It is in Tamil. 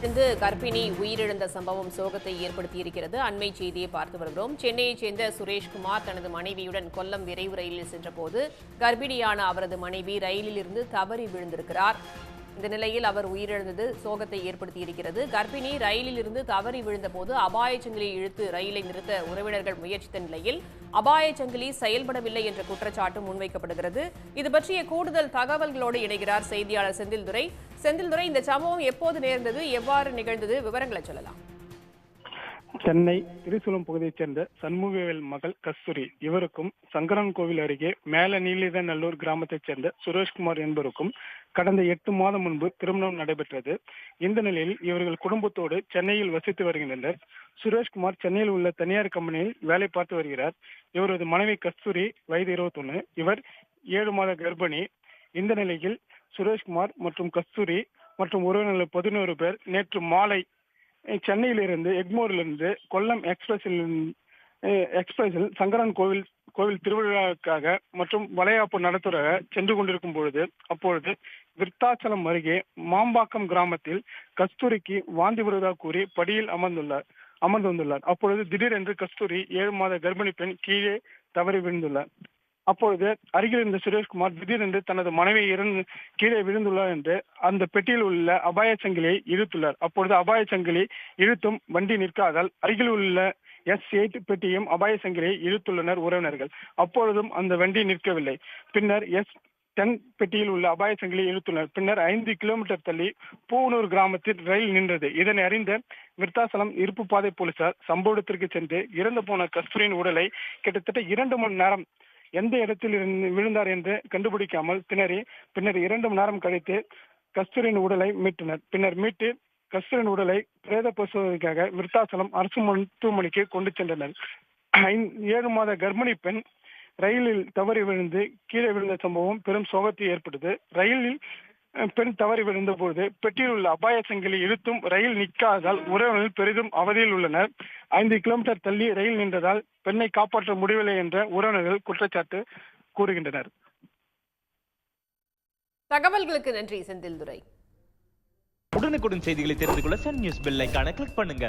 கர்ப்பிணி உயிரிழந்த சம்பவம் சோகத்தை ஏற்படுத்தியிருக்கிறது. அண்மை செய்தியை பார்த்து வருகிறோம். சென்னையைச் சேர்ந்த சுரேஷ்குமார் தனது மனைவியுடன் கொல்லம் விரைவு ரயிலில் சென்றபோது கர்ப்பிணியான அவரது மனைவி ரயிலில் இருந்து தவறி விழுந்திருக்கிறார். இந்த நிலையில் அவர் உயிரிழந்தது சோகத்தை ஏற்படுத்தியிருக்கிறது. கர்ப்பிணி ரயிலில் இருந்து தவறி விழுந்தபோது அபாயச்சங்கிலியை இழுத்து ரயிலை நிறுத்த உறவினர்கள் முயற்சித்த நிலையில் அபாயச்சங்கிலி செயல்படவில்லை என்ற குற்றச்சாட்டு முன்வைக்கப்படுகிறது. இது பற்றிய கூடுதல் தகவல்களோடு இணைகிறார் செய்தியாளர் செந்தில்துரை. செந்தில்துரை, இந்த சம்பவம் எப்போது நேர்ந்தது, எவ்வாறு நிகழ்ந்தது, விவரங்களை சொல்லலாம். சென்னை திரிசூலம் பகுதியைச் சேர்ந்த சண்முகவேல் மகள் கஸ்தூரி இவருக்கும் சங்கரன் கோவில் அருகே மேல நீலிதநல்லூர் கிராமத்தைச் சேர்ந்த சுரேஷ்குமார் என்பவருக்கும் கடந்த 8 மாதம் முன்பு திருமணம் நடைபெற்றது. இந்த நிலையில் இவர்கள் குடும்பத்தோடு சென்னையில் வசித்து வருகின்றனர். சுரேஷ்குமார் சென்னையில் உள்ள தனியார் கம்பெனியில் வேலை பார்த்து வருகிறார். இவரது மனைவி கஸ்தூரி வயது 21. இவர் 7 மாத கர்ப்பிணி. இந்த நிலையில் சுரேஷ்குமார் மற்றும் கஸ்தூரி மற்றும் உறவினர்கள் 11 பேர் நேற்று மாலை சென்னையிலிருந்து எக்மோரிலிருந்து கொல்லம் எக்ஸ்பிரஸில் சங்கரன் கோவில் திருவிழாவுக்காக மற்றும் வளையாப்பு நடத்துவதாக சென்று கொண்டிருக்கும் பொழுது அப்பொழுது விருத்தாச்சலம் அருகே மாம்பாக்கம் கிராமத்தில் கஸ்தூரிக்கு வாந்தி வருவதாக கூறி படியில் அமர்ந்து வந்துள்ளார். அப்பொழுது திடீரென்று கஸ்தூரி 7 மாத கர்ப்பிணி பெண் கீழே தவறி விழுந்துள்ளார். அப்பொழுது அருகில் இருந்த சுரேஷ்குமார் திடீரென்று தனது மனைவி கீழே விழுந்துள்ளார் என்று அந்த பெட்டியில் உள்ள அபாய சங்கிலியை இழுத்துள்ளார். அப்பொழுது அபாய சங்கிலி இழுத்தும் வண்டி நிற்காதால் அருகில் உள்ள S8 பெட்டியும் அபாய சங்கிலியை இழுத்துள்ளனர் உறவினர்கள். அப்பொழுதும் அந்த வண்டி நிற்கவில்லை. பின்னர் S10 பெட்டியில் உள்ள அபாய சங்கிலியை இழுத்துள்ளனர். பின்னர் 5 கிலோமீட்டர் தள்ளி பூவனூர் கிராமத்தில் ரயில் நின்றது. இதனை அறிந்த விருத்தாசலம் இருப்பு பாதை போலீசார் சம்பவ இடத்திற்கு சென்று இறந்து போன கஸ்தூரியின் உடலை கிட்டத்தட்ட 2 மணி நேரம் எந்த இடத்தில் விழுந்தார் என்று கண்டுபிடிக்காமல் பின்னர் 2 மணி நேரம் கழித்து கஸ்தூரியின் உடலை மீட்டனர். பின்னர் மீட்டு கஸ்தூரியின் உடலை பிரேத பரிசோதனைக்காக விருத்தாசலம் அரசு மருத்துவமனைக்கு கொண்டு சென்றனர். 7 மாத கர்ப்பிணி பெண் ரயிலில் தவறி விழுந்து கீழே விழுந்த சம்பவம் பெரும் சோகத்தை ஏற்பட்டது. ரயிலில் பெண் தவறி விழுந்த போது பெட்டியில் உள்ள அபாய சங்கிலி இழுத்தும் ரயில் நிற்காததால் உறவினர்கள் பெரிதும் அவதியில் உள்ளனர். 5 கிலோமீட்டர் தள்ளி ரயில் நின்றதால் பெண்ணை காப்பாற்ற முடியவில்லை என்ற உறவினர்கள் குற்றச்சாட்டு கூறுகின்றனர். தகவல்களுக்கு நன்றி செந்தில்துரை. உடனுக்குடன் செய்திகளை தெரிந்து கொள்ள சன் நியூஸ் பெல் ஐகானை கிளிக் பண்ணுங்க.